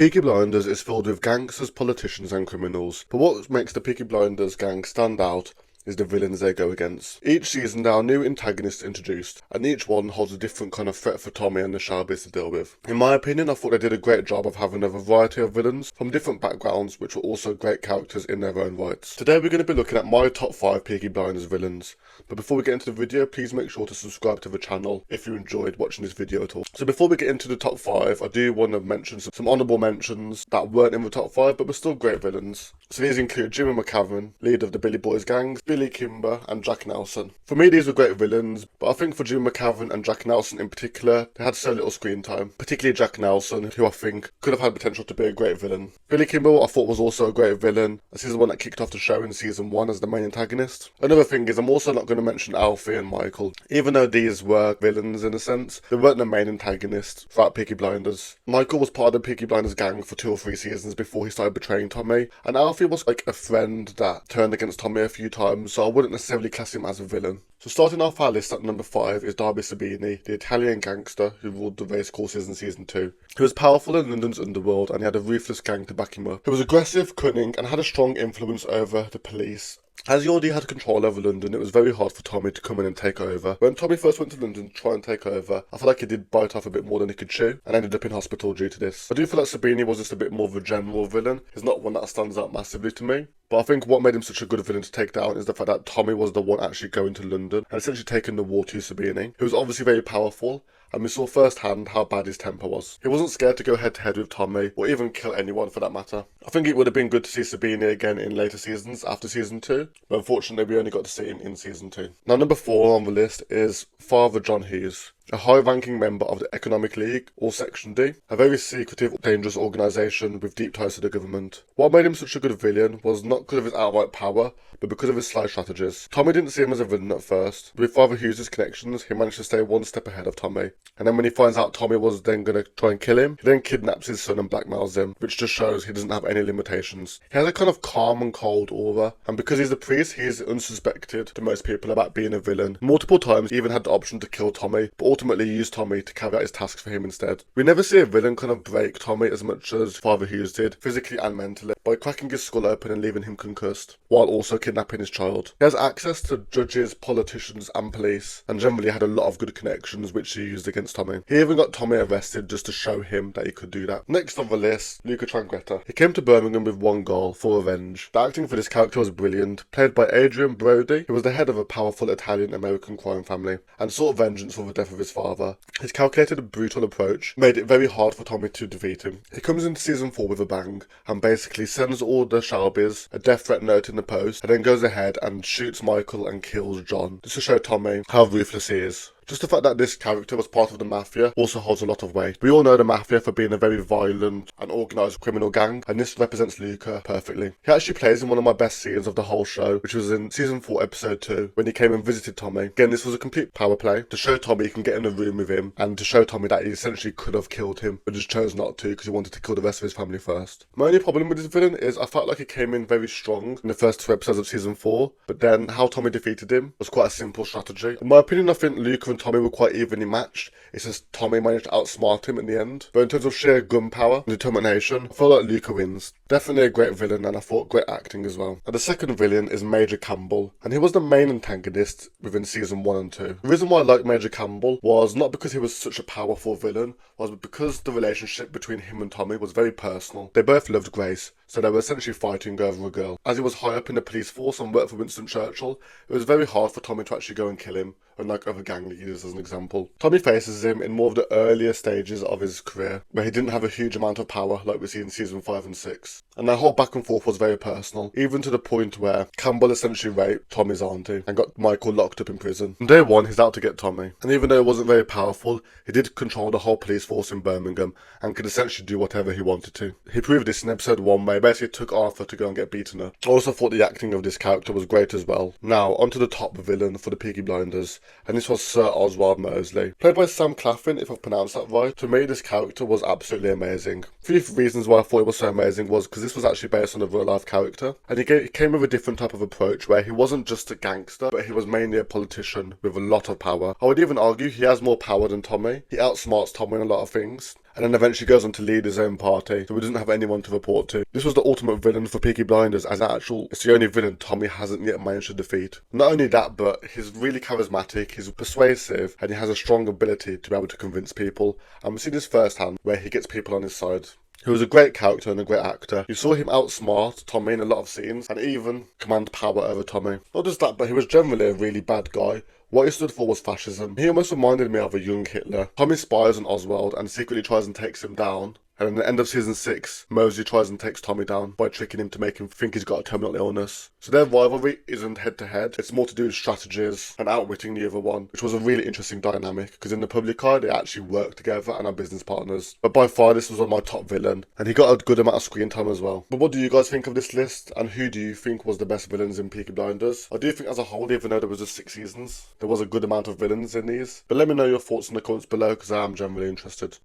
Peaky Blinders is filled with gangsters, politicians and criminals, but what makes the Peaky Blinders gang stand out is the villains they go against. Each season there are new antagonists introduced, and each one holds a different kind of threat for Tommy and the Shelbys to deal with. In my opinion, I thought they did a great job of having a variety of villains from different backgrounds, which were also great characters in their own rights. Today we're going to be looking at my top 5 Peaky Blinders villains, but before we get into the video, please make sure to subscribe to the channel if you enjoyed watching this video at all. So before we get into the top 5, I do want to mention some honourable mentions that weren't in the top 5 but were still great villains. So these include Jimmy McCavern, leader of the Billy Boys gang, Billy Kimber and Jack Nelson. For me these were great villains, but I think for Jimmy McCavern and Jack Nelson in particular, they had so little screen time. Particularly Jack Nelson, who I think could have had potential to be a great villain. Billy Kimber I thought was also a great villain, as he's the one that kicked off the show in season 1 as the main antagonist. Another thing is I'm also not going to mention Alfie and Michael. Even though these were villains in a sense, they weren't the main antagonists throughout Peaky Blinders. Michael was part of the Peaky Blinders gang for 2 or 3 seasons before he started betraying Tommy, and Alfie was like a friend that turned against Tommy a few times, so I wouldn't necessarily class him as a villain. So starting off our list at number 5 is Darby Sabini, the Italian gangster who ruled the race courses in season 2. He was powerful in London's underworld and he had a ruthless gang to back him up. He was aggressive, cunning and had a strong influence over the police. As he already had control over London, it was very hard for Tommy to come in and take over. When Tommy first went to London to try and take over, I feel like he did bite off a bit more than he could chew, and ended up in hospital due to this. I do feel like Sabini was just a bit more of a general villain. He's not one that stands out massively to me. But I think what made him such a good villain to take down is the fact that Tommy was the one actually going to London and essentially taking the war to Sabini, who was obviously very powerful, and we saw firsthand how bad his temper was. He wasn't scared to go head to head with Tommy, or even kill anyone for that matter. I think it would have been good to see Sabini again in later seasons after season 2, but unfortunately we only got to see him in season 2. Now number 4 on the list is Father John Hughes, a high-ranking member of the Economic League, or Section D, a very secretive, dangerous organisation with deep ties to the government. What made him such a good villain was not because of his outright power, but because of his sly strategies. Tommy didn't see him as a villain at first, but with Father Hughes' connections, he managed to stay one step ahead of Tommy. And then when he finds out Tommy was then going to try and kill him, he then kidnaps his son and blackmails him, which just shows he doesn't have any limitations. He has a kind of calm and cold aura, and because he's a priest, he is unsuspected to most people about being a villain. Multiple times he even had the option to kill Tommy, but ultimately used Tommy to carry out his tasks for him instead. We never see a villain kind of break Tommy as much as Father Hughes did, physically and mentally, by cracking his skull open and leaving him concussed, while also kidnapping his child. He has access to judges, politicians and police, and generally had a lot of good connections which he used against Tommy. He even got Tommy arrested just to show him that he could do that. Next on the list, Luca Tranquetta. He came to Birmingham with one goal, for revenge. The acting for this character was brilliant, played by Adrian Brody, who was the head of a powerful Italian-American crime family, and sought vengeance for the death of his father. His calculated and brutal approach made it very hard for Tommy to defeat him. He comes into season 4 with a bang, and basically sends all the Shelbys a death threat note in the post, and then goes ahead and shoots Michael and kills John, just to show Tommy how ruthless he is. Just the fact that this character was part of the Mafia also holds a lot of weight. We all know the Mafia for being a very violent and organised criminal gang, and this represents Luca perfectly. He actually plays in one of my best scenes of the whole show, which was in season 4 episode 2, when he came and visited Tommy. Again, this was a complete power play, to show Tommy he can get in a room with him, and to show Tommy that he essentially could have killed him, but just chose not to because he wanted to kill the rest of his family first. My only problem with this villain is I felt like he came in very strong in the first 2 episodes of season 4, but then how Tommy defeated him was quite a simple strategy. In my opinion, I think Luca and Tommy were quite evenly matched. It's just Tommy managed to outsmart him in the end. But in terms of sheer gun power and determination, I feel like Luca wins. Definitely a great villain, and I thought great acting as well. And the second villain is Major Campbell, and he was the main antagonist within season 1 and 2. The reason why I liked Major Campbell was not because he was such a powerful villain, was because the relationship between him and Tommy was very personal. They both loved Grace, so they were essentially fighting over a girl. As he was high up in the police force and worked for Winston Churchill, it was very hard for Tommy to actually go and kill him, unlike other gang leaders as an example. Tommy faces him in more of the earlier stages of his career, where he didn't have a huge amount of power like we see in season 5 and 6. And their whole back and forth was very personal, even to the point where Campbell essentially raped Tommy's auntie and got Michael locked up in prison. On day 1, he's out to get Tommy, and even though he wasn't very powerful, he did control the whole police force in Birmingham and could essentially do whatever he wanted to. He proved this in episode 1, where he basically took Arthur to go and get beaten up. I also thought the acting of this character was great as well. Now, onto the top villain for the Peaky Blinders, and this was Sir Oswald Mosley, played by Sam Claflin, if I've pronounced that right. To me, this character was absolutely amazing. A few reasons why I thought it was so amazing was because this was actually based on a real life character, and he came with a different type of approach where he wasn't just a gangster, but he was mainly a politician with a lot of power. I would even argue he has more power than Tommy. He outsmarts Tommy in a lot of things, and then eventually goes on to lead his own party, so he doesn't have anyone to report to. This was the ultimate villain for Peaky Blinders, as it's the only villain Tommy hasn't yet managed to defeat. Not only that, but he's really charismatic, he's persuasive, and he has a strong ability to be able to convince people, and we see this firsthand, where he gets people on his side. He was a great character and a great actor. You saw him outsmart Tommy in a lot of scenes, and even command power over Tommy. Not just that, but he was generally a really bad guy. What he stood for was fascism. He almost reminded me of a young Hitler. Tommy spies on Oswald and secretly tries and takes him down. And at the end of season 6, Mosey tries and takes Tommy down by tricking him to make him think he's got a terminal illness. So their rivalry isn't head to head, it's more to do with strategies and outwitting the other one, which was a really interesting dynamic, because in the public eye they actually work together and are business partners. But by far this was one of my top villain, and he got a good amount of screen time as well. But what do you guys think of this list, and who do you think was the best villains in Peaky Blinders? I do think as a whole, even though there was just 6 seasons, there was a good amount of villains in these. But let me know your thoughts in the comments below, because I am generally interested.